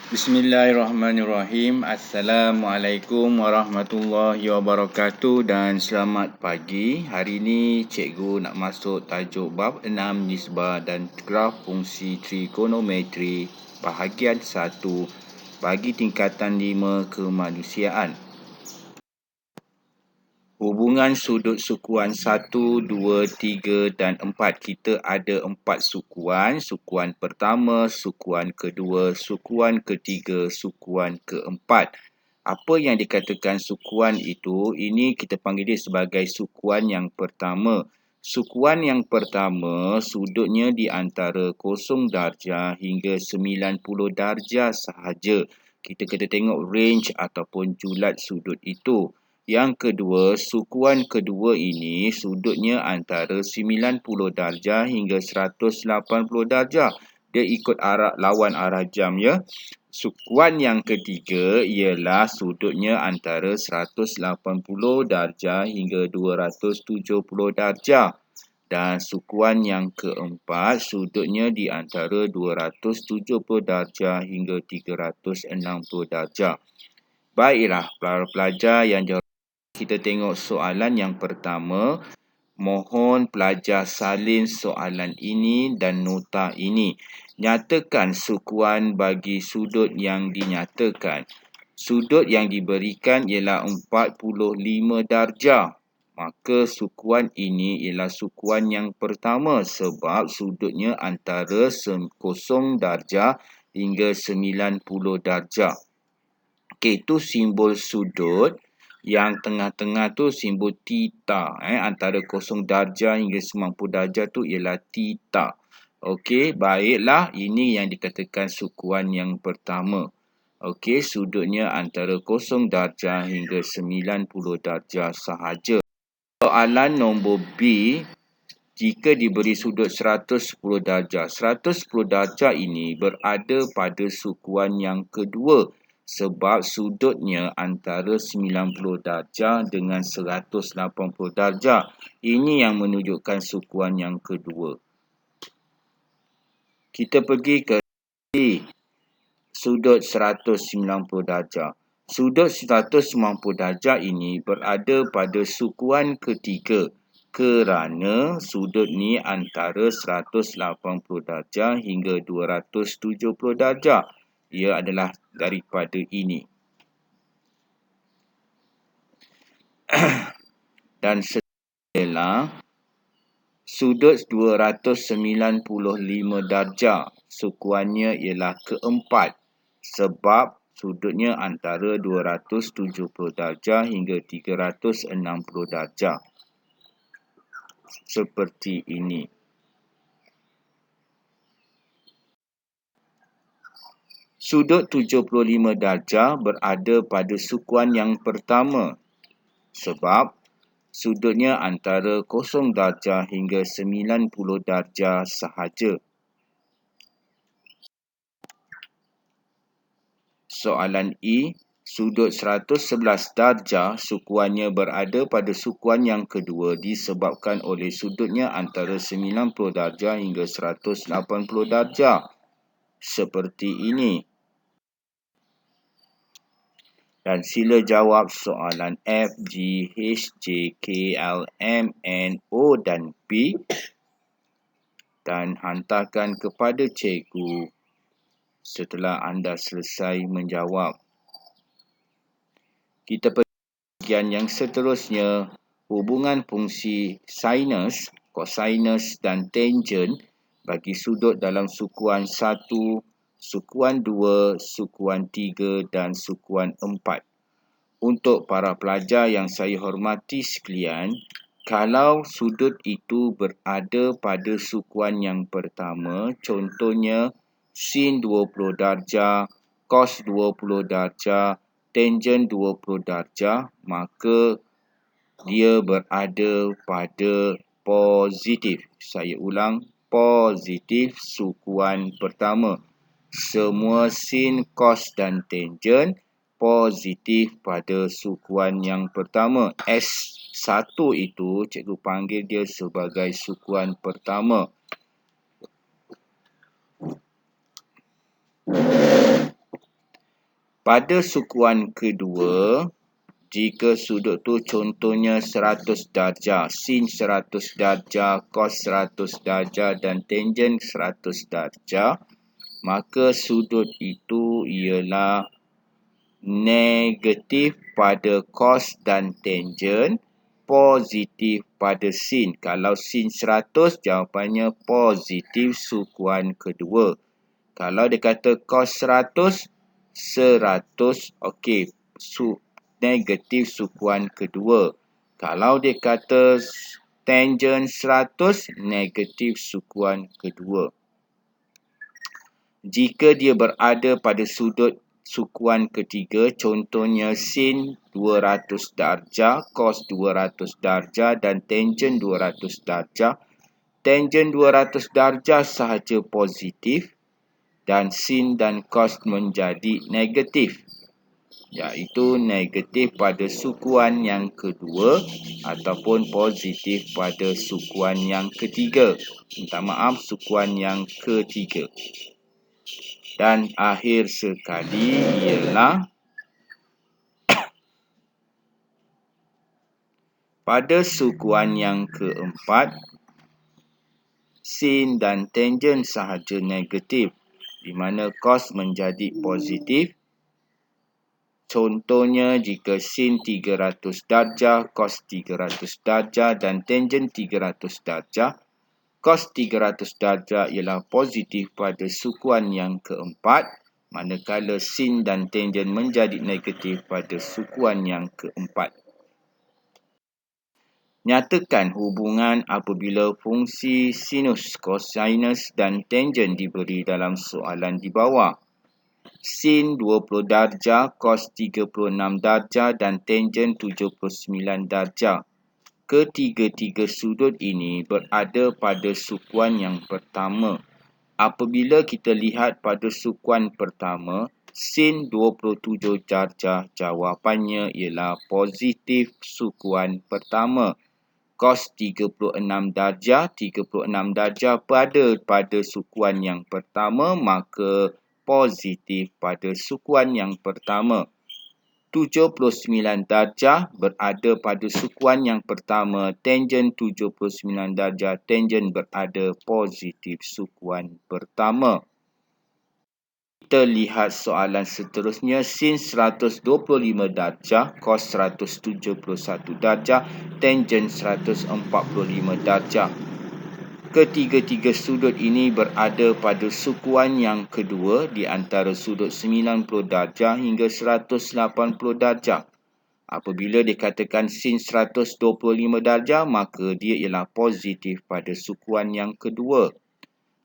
Bismillahirrahmanirrahim. Assalamualaikum warahmatullahi wabarakatuh dan selamat pagi. Hari ini cikgu nak masuk tajuk bab 6 nisbah dan graf fungsi trigonometri bahagian 1 bagi tingkatan 5 kemanusiaan. Hubungan sudut sukuan 1, 2, 3 dan 4. Kita ada 4 sukuan. Sukuan pertama, sukuan kedua, sukuan ketiga, sukuan keempat. Apa yang dikatakan sukuan itu? Ini kita panggil dia sebagai sukuan yang pertama. Sukuan yang pertama, sudutnya di antara 0 darjah hingga 90 darjah sahaja. Kita kena tengok range ataupun julat sudut itu. Yang kedua, sukuan kedua ini sudutnya antara 90 darjah hingga 180 darjah. Dia ikut lawan arah jam ya. Sukuan yang ketiga ialah sudutnya antara 180 darjah hingga 270 darjah. Dan sukuan yang keempat sudutnya di antara 270 darjah hingga 360 darjah. Baiklah, para pelajar yang kita tengok soalan yang pertama. Mohon pelajar salin soalan ini dan nota ini. Nyatakan sukuan bagi sudut yang dinyatakan. Sudut yang diberikan ialah 45 darjah. Maka sukuan ini ialah sukuan yang pertama sebab sudutnya antara 0 darjah hingga 90 darjah. Okey, itu simbol sudut. Yang tengah-tengah tu simbol theta. Antara 0 darjah hingga 90 darjah tu ialah theta. Okey, baiklah. Ini yang dikatakan sukuan yang pertama. Okey, sudutnya antara 0 darjah hingga 90 darjah sahaja. Soalan nombor B. Jika diberi sudut 110 darjah. 110 darjah ini berada pada sukuan yang kedua. Sebab sudutnya antara 90 darjah dengan 180 darjah. Ini yang menunjukkan sukuan yang kedua. Kita pergi ke sudut 190 darjah. Sudut 190 darjah ini berada pada sukuan ketiga. Kerana sudut ni antara 180 darjah hingga 270 darjah. Ia adalah daripada ini. Dan setelah sudut 295 darjah. Sukuannya ialah keempat. Sebab sudutnya antara 270 darjah hingga 360 darjah. Seperti ini. Sudut 75 darjah berada pada sukuan yang pertama. Sebab sudutnya antara 0 darjah hingga 90 darjah sahaja. Soalan E. Sudut 111 darjah sukuannya berada pada sukuan yang kedua disebabkan oleh sudutnya antara 90 darjah hingga 180 darjah. Seperti ini. Dan sila jawab soalan F, G, H, J, K, L, M, N, O dan P. Dan hantarkan kepada cikgu setelah anda selesai menjawab. Kita pergi bahagian yang seterusnya. Hubungan fungsi sinus, cosinus dan tangent bagi sudut dalam sukuan 1, sukuan 2, sukuan 3 dan sukuan 4. Untuk para pelajar yang saya hormati sekalian, kalau sudut itu berada pada sukuan yang pertama, contohnya sin 20 darjah, cos 20 darjah, tangent 20 darjah, maka dia berada pada positif. Saya ulang, positif sukuan pertama. Semua sin, cos dan tangent positif pada sukuan yang pertama. S1 itu cikgu panggil dia sebagai sukuan pertama. Pada sukuan kedua, jika sudut tu contohnya 100 darjah, sin 100 darjah, cos 100 darjah dan tangen 100 darjah, maka sudut itu ialah negatif pada cos dan tangen, positif pada sin. Kalau sin 100, jawapannya positif sukuan kedua. Kalau dia kata cos 100, 100, okey, negatif sukuan kedua. Kalau dia kata tangen 100, negatif sukuan kedua. Jika dia berada pada sudut sukuan ketiga, contohnya sin 200 darjah, cos 200 darjah dan tangen 200 darjah. Tangen 200 darjah sahaja positif dan sin dan cos menjadi negatif, iaitu negatif pada sukuan yang kedua ataupun positif pada sukuan yang ketiga. Minta maaf, sukuan yang ketiga. Dan akhir sekali ialah pada sukuan yang keempat, sin dan tangen sahaja negatif, di mana cos menjadi positif. Contohnya jika sin 300 darjah, cos 300 darjah dan tangen 300 darjah, cos 300 darjah ialah positif pada sukuan yang keempat, manakala sin dan tangen menjadi negatif pada sukuan yang keempat. Nyatakan hubungan apabila fungsi sinus, kosinus dan tangen diberi dalam soalan di bawah. Sin 20 darjah, cos 36 darjah dan tangen 79 darjah. Ketiga-tiga sudut ini berada pada sukuan yang pertama. Apabila kita lihat pada sukuan pertama, sin 27 darjah, jawapannya ialah positif sukuan pertama. Cos 36 darjah, 36 darjah berada pada sukuan yang pertama, maka positif pada sukuan yang pertama. 79 darjah berada pada sukuan yang pertama, tangen 79 darjah, tangen berada positif sukuan pertama. Kita lihat soalan seterusnya, sin 125 darjah, cos 171 darjah, tangen 145 darjah. Ketiga-tiga sudut ini berada pada sukuan yang kedua di antara sudut 90 darjah hingga 180 darjah. Apabila dikatakan sin 125 darjah, maka dia ialah positif pada sukuan yang kedua.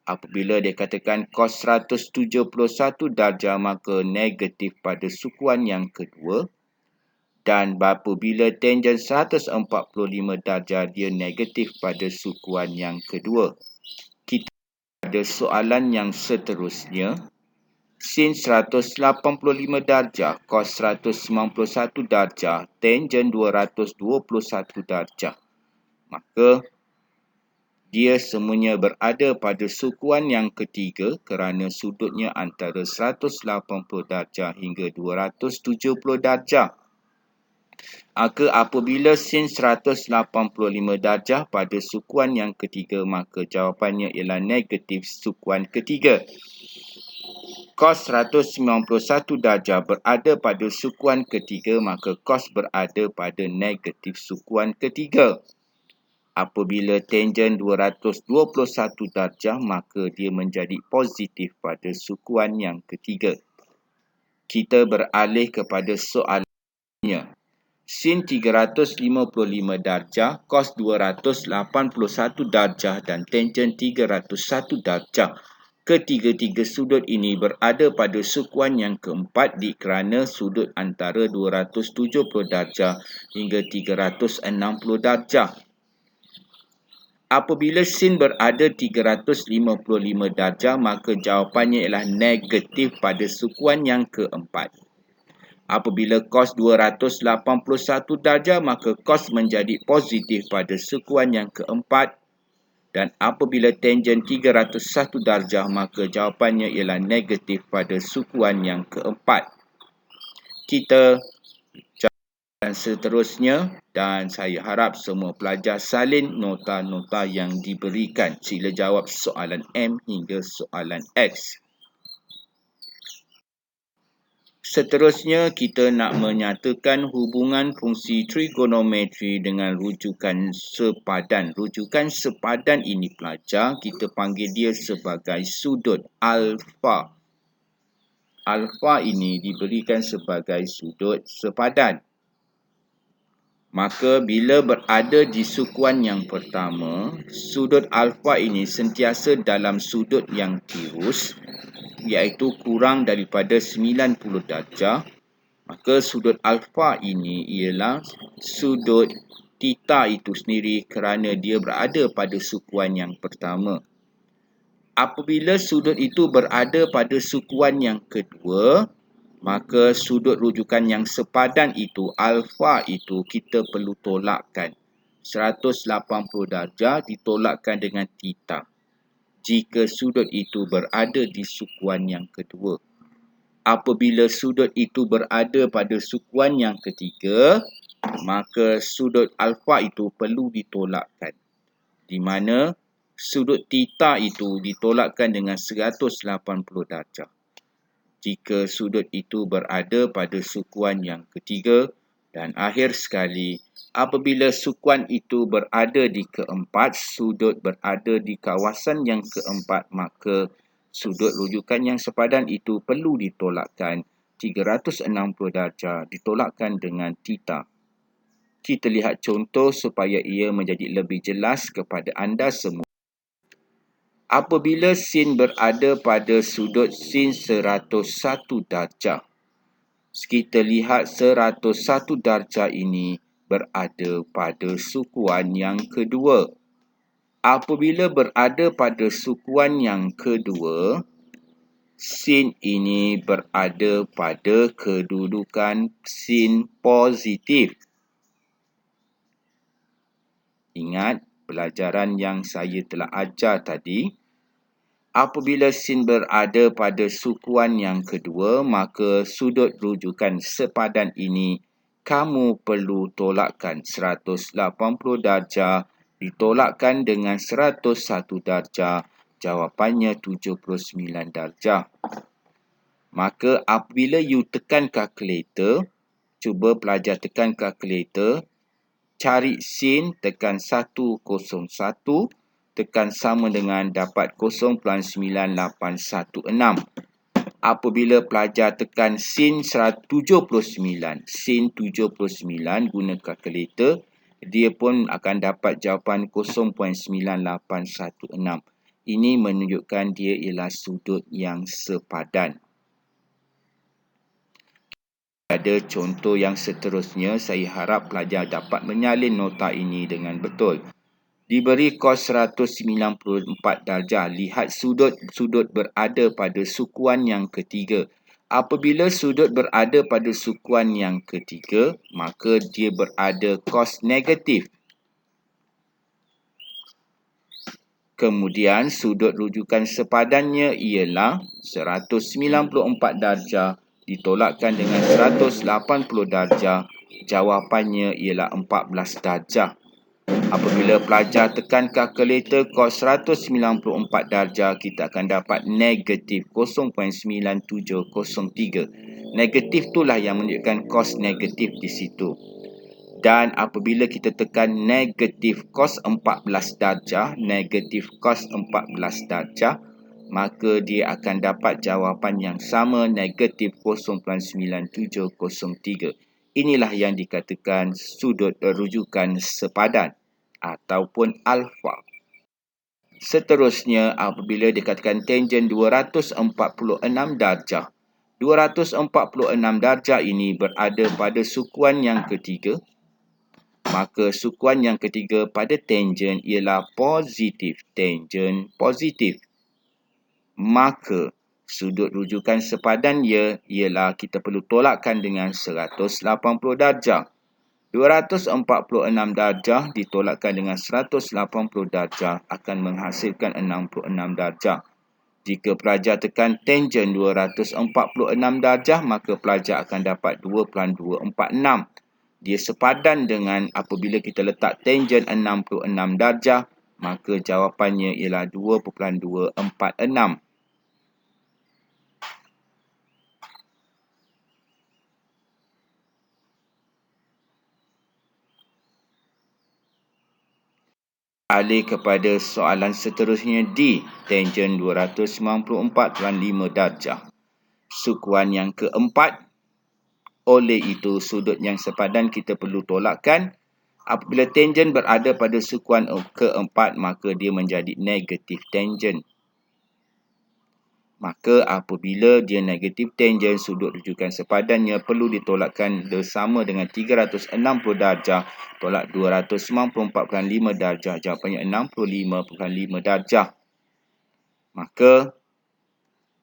Apabila dikatakan cos 171 darjah, maka negatif pada sukuan yang kedua. Dan apabila tangen 145 darjah, dia negatif pada sukuan yang kedua. Kita ada soalan yang seterusnya. Sin 185 darjah, cos 191 darjah, tangen 221 darjah. Maka dia semuanya berada pada sukuan yang ketiga kerana sudutnya antara 180 darjah hingga 270 darjah. Maka apabila sin 185 darjah pada sukuan yang ketiga, maka jawapannya ialah negatif sukuan ketiga. Cos 191 darjah berada pada sukuan ketiga, maka cos berada pada negatif sukuan ketiga. Apabila tangen 221 darjah, maka dia menjadi positif pada sukuan yang ketiga. Kita beralih kepada soalannya. Sin 355 darjah, cos 281 darjah dan tangen 301 darjah. Ketiga-tiga sudut ini berada pada sukuan yang keempat kerana sudut antara 270 darjah hingga 360 darjah. Apabila sin berada 355 darjah, maka jawapannya ialah negatif pada sukuan yang keempat. Apabila cos 281 darjah, maka cos menjadi positif pada sukuan yang keempat. Dan apabila tangen 301 darjah, maka jawapannya ialah negatif pada sukuan yang keempat. kita dan seterusnya, dan saya harap semua pelajar salin nota-nota yang diberikan. Sila jawab soalan M hingga soalan X. Seterusnya, kita nak menyatakan hubungan fungsi trigonometri dengan rujukan sepadan. Rujukan sepadan ini pelajar, kita panggil dia sebagai sudut alfa. Alfa ini diberikan sebagai sudut sepadan. Maka bila berada di sukuan yang pertama, sudut alfa ini sentiasa dalam sudut yang tirus, iaitu kurang daripada 90 darjah. Maka sudut alfa ini ialah sudut theta itu sendiri kerana dia berada pada sukuan yang pertama. Apabila sudut itu berada pada sukuan yang kedua, maka sudut rujukan yang sepadan itu, alfa itu, kita perlu tolakkan. 180 darjah ditolakkan dengan theta. Jika sudut itu berada di sukuan yang kedua. Apabila sudut itu berada pada sukuan yang ketiga, maka sudut alfa itu perlu ditolakkan. Di mana sudut theta itu ditolakkan dengan 180 darjah. Jika sudut itu berada pada sukuan yang ketiga, dan akhir sekali, apabila sukuan itu berada di keempat, sudut berada di kawasan yang keempat, maka sudut rujukan yang sepadan itu perlu ditolakkan 360 darjah, ditolakkan dengan theta. Kita lihat contoh supaya ia menjadi lebih jelas kepada anda semua. Apabila sin berada pada sudut sin 101 darjah. Kita lihat 101 darjah ini berada pada sukuan yang kedua. Apabila berada pada sukuan yang kedua, sin ini berada pada kedudukan sin positif. Ingat pelajaran yang saya telah ajar tadi. Apabila sin berada pada sukuan yang kedua, maka sudut rujukan sepadan ini kamu perlu tolakkan 180 darjah ditolakkan dengan 101 darjah. Jawapannya 79 darjah. Maka apabila you tekan kalkulator, cuba pelajar tekan kalkulator, cari sin, tekan 101, tekan sama dengan dapat 0.9816. Apabila pelajar tekan sin 79 guna kalkulator, dia pun akan dapat jawapan 0.9816. Ini menunjukkan dia ialah sudut yang sepadan. Pada contoh yang seterusnya, saya harap pelajar dapat menyalin nota ini dengan betul. Diberi cos 194 darjah. Lihat sudut berada pada sukuan yang ketiga. Apabila sudut berada pada sukuan yang ketiga, maka dia berada cos negatif. Kemudian sudut rujukan sepadannya ialah 194 darjah ditolakkan dengan 180 darjah. Jawapannya ialah 14 darjah. Apabila pelajar tekan kalkulator cos 194 darjah, kita akan dapat negatif 0.9703. Negatif itulah yang menunjukkan cos negatif di situ. Dan apabila kita tekan negatif cos 14 darjah, negatif cos 14 darjah, maka dia akan dapat jawapan yang sama, negatif 0.9703. Inilah yang dikatakan sudut rujukan sepadan ataupun alfa. Seterusnya, apabila dikatakan tangen 246 darjah. 246 darjah ini berada pada sukuan yang ketiga. Maka sukuan yang ketiga pada tangen ialah positif. Tangen positif. Maka sudut rujukan sepadan ialah kita perlu tolakkan dengan 180 darjah. 246 darjah ditolakkan dengan 180 darjah akan menghasilkan 66 darjah. Jika pelajar tekan tangen 246 darjah, maka pelajar akan dapat 2.246. Dia sepadan dengan apabila kita letak tangen 66 darjah, maka jawapannya ialah 2.246. Alih kepada soalan seterusnya D. Tangen 294.5 darjah. Sukuan yang keempat. Oleh itu, sudut yang sepadan kita perlu tolakkan. Apabila tangen berada pada sukuan keempat, maka dia menjadi negatif tangen. Maka apabila dia negatif tangen, sudut rujukan sepadannya perlu ditolakkan bersama dengan 360 darjah tolak 294.5 darjah. Jawapannya 65.5 darjah. Maka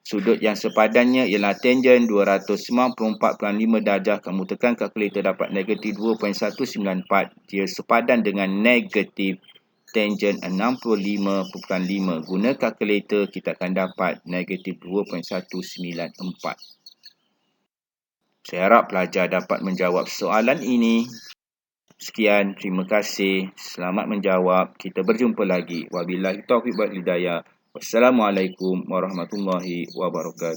sudut yang sepadannya ialah tangen 294.5 darjah. Kamu tekan kalkulator dapat negatif 2.194. Dia sepadan dengan negatif tangen 65.5. Guna kalkulator, kita akan dapat negatif 2.194. Saya harap pelajar dapat menjawab soalan ini. Sekian, terima kasih. Selamat menjawab. Kita berjumpa lagi. Wabillahi taufiq wal hidayah. Wassalamualaikum warahmatullahi wabarakatuh.